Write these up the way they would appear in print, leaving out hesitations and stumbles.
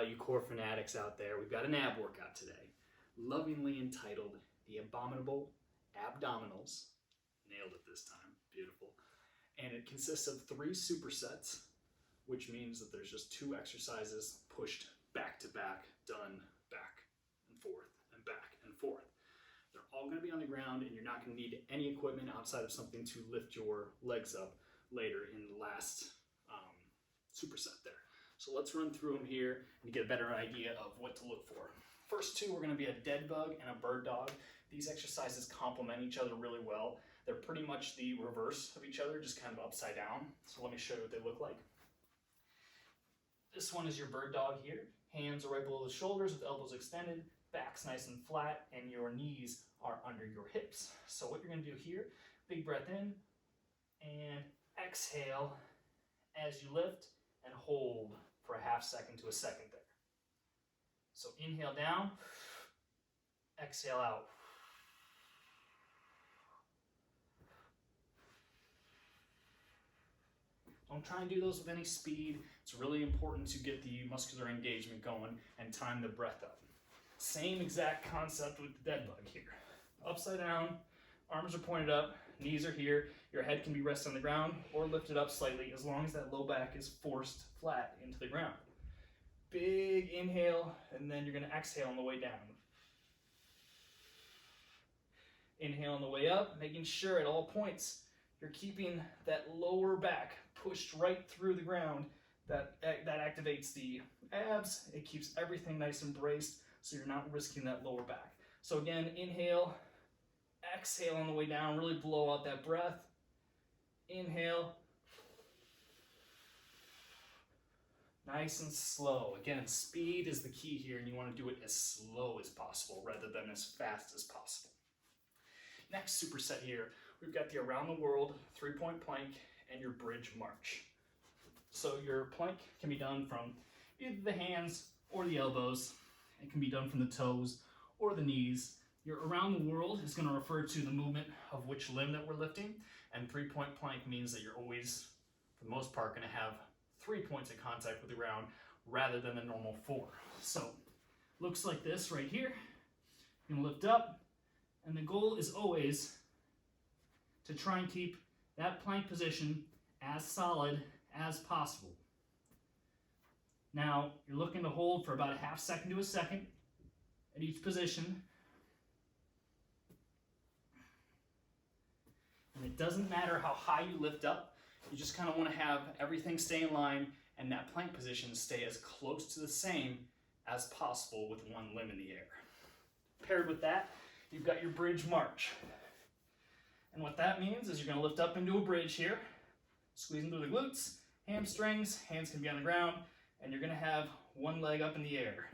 all you core fanatics out there, we've got an ab workout today, lovingly entitled the Abominable Abdominals. Nailed it this time, beautiful. And it consists of 3 supersets, which means that there's just 2 exercises pushed back to back, done back and forth and back and forth. They're all going to be on the ground, and you're not going to need any equipment outside of something to lift your legs up later in the last superset there. So let's run through them here and get a better idea of what to look for. First 2 are going to be a dead bug and a bird dog. These exercises complement each other really well. They're pretty much the reverse of each other, just kind of upside down. So let me show you what they look like. This one is your bird dog here. Hands are right below the shoulders with elbows extended, back's nice and flat, and your knees are under your hips. So what you're going to do here, big breath in and exhale as you lift and hold for a half second to a second there. So inhale down, exhale out. Don't try and do those with any speed. It's really important to get the muscular engagement going and time the breath up. Same exact concept with the dead bug here. Upside down, arms are pointed up, knees are here. Your head can be rested on the ground or lifted up slightly as long as that low back is forced flat into the ground. Big inhale, and then you're going to exhale on the way down. Inhale on the way up, making sure at all points you're keeping that lower back pushed right through the ground. That activates the abs. It keeps everything nice and braced, so you're not risking that lower back. So again, inhale, exhale on the way down, really blow out that breath. Inhale. Nice and slow. Again, speed is the key here, and you want to do it as slow as possible rather than as fast as possible. Next superset here, we've got the around the world 3-point plank and your bridge march. So your plank can be done from either the hands or the elbows. It can be done from the toes or the knees. Your around the world is going to refer to the movement of which limb that we're lifting, and 3-point plank means that you're always, for the most part, going to have 3 points of contact with the ground rather than the normal 4. So looks like this right here. You're going to lift up, and the goal is always to try and keep that plank position as solid as possible. Now, you're looking to hold for about a half second to a second at each position. And it doesn't matter how high you lift up, you just kind of want to have everything stay in line and that plank position stay as close to the same as possible with one limb in the air. Paired with that, you've got your bridge march. And what that means is you're going to lift up into a bridge here, squeezing through the glutes, hamstrings, hands can be on the ground, and you're going to have one leg up in the air.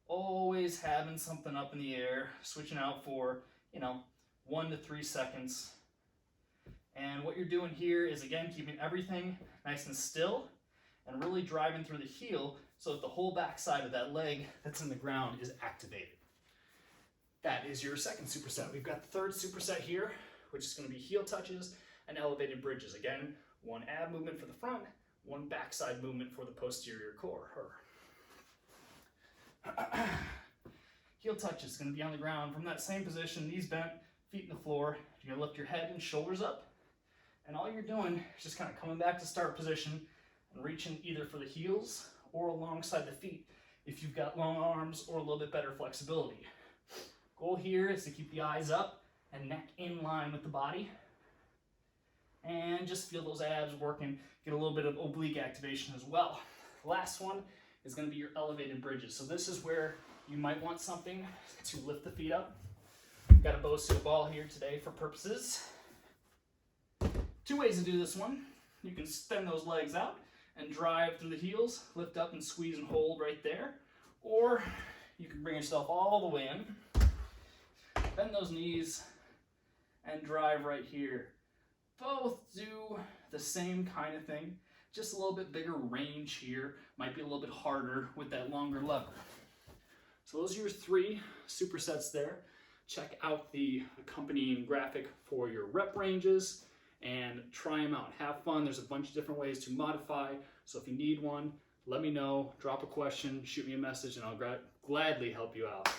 Always having something up in the air, switching out for, 1 to 3 seconds. And what you're doing here is, again, keeping everything nice and still and really driving through the heel so that the whole backside of that leg that's in the ground is activated. That is your second superset. We've got the third superset here, which is going to be heel touches and elevated bridges. Again, 1 ab movement for the front, 1 backside movement for the posterior core. Heel touch is going to be on the ground from that same position, knees bent, feet in the floor. You're going to lift your head and shoulders up, and all you're doing is just kind of coming back to start position and reaching either for the heels or alongside the feet if you've got long arms or a little bit better flexibility. Goal here is to keep the eyes up and neck in line with the body, and just feel those abs working, get a little bit of oblique activation as well. Last one is going to be your elevated bridges. So this is where you might want something to lift the feet up. Got a bow steel ball here today for purposes. 2 ways to do this one. You can extend those legs out and drive through the heels, lift up and squeeze and hold right there. Or you can bring yourself all the way in, bend those knees, and drive right here. Both do the same kind of thing, just a little bit bigger range here. Might be a little bit harder with that longer lever. So those are your 3 supersets there. Check out the accompanying graphic for your rep ranges and try them out. Have fun. There's a bunch of different ways to modify. So if you need one, let me know, drop a question, shoot me a message, and I'll gladly help you out.